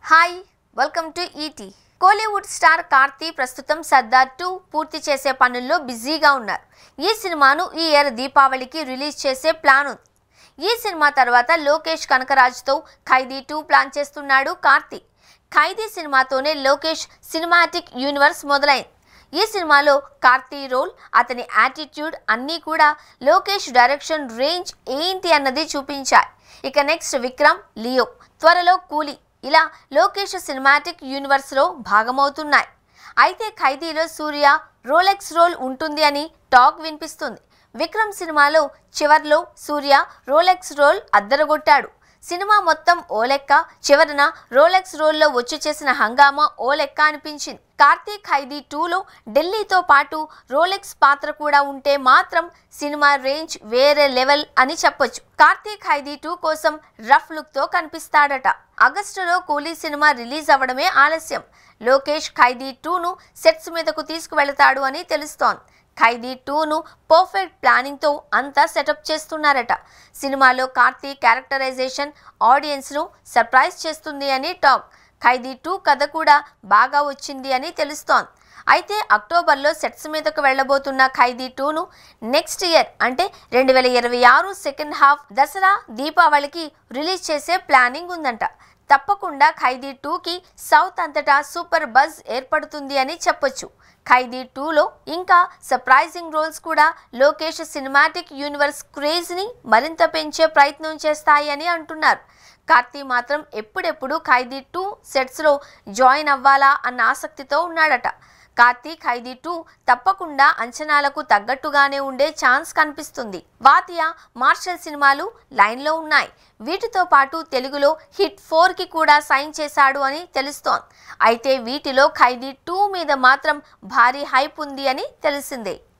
Hi welcome to ET. Kollywood star Karthi ప్రస్తుతం సర్దార్ 2 పూర్తి చేసే పనుల్లో బిజీగా ఉన్నారు. ఈ సినిమాను ఈ ఇయర్ దీపావళికి రిలీజ్ చేసే ప్లాన్ ఉంది. ఈ సినిమా తర్వాత లోకేష్ కనకరాజ్తో ఖైదీ 2 ప్లాన్ చేస్తున్నాడు కార్తీ. ఖైదీ సినిమాతోనే లోకేష్ సినిమాటిక్ యూనివర్స్ మొదలైంది. ఈ సినిమాలో కార్తీ రోల్, అతని యాటిట్యూడ్ అన్నీ కూడా లోకేష్ డైరెక్షన్ రేంజ్ ఏంటి అన్నది చూపించాయి. ఇక నెక్స్ట్ విక్రమ్, లియో, త్వరలో కూలీ ఇలా లోకేష్ సినిమాటిక్ యూనివర్స్లో భాగమవుతున్నాయి. అయితే ఖైదీలో సూర్య రోలెక్స్ రోల్ ఉంటుంది అని టాక్ వినిపిస్తుంది. విక్రమ్ సినిమాలో చివర్లో సూర్య రోలెక్స్ రోల్ అద్దరగొట్టాడు. సినిమా మొత్తం ఓ లెక్క, చివరన రోలెక్స్ రోల్లో వచ్చి చేసిన హంగామా ఓ లెక్క అనిపించింది. కార్తీ ఖైదీ 2లో ఢిల్లీతో పాటు రోలెక్స్ పాత్ర కూడా ఉంటే మాత్రం సినిమా రేంజ్ వేరే లెవెల్ అని చెప్పొచ్చు. కార్తీ ఖైదీ 2 కోసం రఫ్ లుక్తో కనిపిస్తాడట. ఆగస్టులో కూలీ సినిమా రిలీజ్ అవ్వడమే ఆలస్యం. లోకేష్ ఖైదీ 2ను సెట్స్ మీదకు తీసుకువెళతాడు అని తెలుస్తోంది. ఖైదీ 2ను పర్ఫెక్ట్ ప్లానింగ్తో అంతా సెటప్ చేస్తున్నారట. సినిమాలో కార్తీ క్యారెక్టరైజేషన్ ఆడియన్స్ను సర్ప్రైజ్ చేస్తుంది అని టాక్. ఖైదీ 2 కథ కూడా బాగా వచ్చింది అని తెలుస్తోంది. అయితే అక్టోబర్లో సెట్స్ మీదకు వెళ్లబోతున్న ఖైదీ 2ను నెక్స్ట్ ఇయర్ అంటే 2026 సెకండ్ హాఫ్ దసరా దీపావళికి రిలీజ్ చేసే ప్లానింగ్ ఉందంట. తప్పకుండా ఖైదీ 2కి సౌత్ అంతటా సూపర్ బజ్ ఏర్పడుతుంది అని చెప్పొచ్చు. ఖైదీ 2లో ఇంకా సర్ప్రైజింగ్ రోల్స్ కూడా లోకేష్ సినిమాటిక్ యూనివర్స్ క్రేజ్ని మరింత పెంచే ప్రయత్నం చేస్తాయి అని అంటున్నారు. కార్తీ మాత్రం ఎప్పుడెప్పుడు ఖైదీ 2 సెట్స్లో జాయిన్ అవ్వాలా అన్న ఆసక్తితో ఉన్నాడట. కార్తీ ఖైదీ 2 తప్పకుండా అంచనాలకు తగ్గట్టుగానే ఉండే ఛాన్స్ కనిపిస్తుంది. వాతియా, మార్షల్ సినిమాలు లైన్లో ఉన్నాయి. వీటితో పాటు తెలుగులో హిట్ 4కి కూడా సైన్ చేశాడు అని తెలుస్తోంది. అయితే వీటిలో ఖైదీ 2 మీద మాత్రం భారీ హైప్ ఉంది అని తెలిసిందే.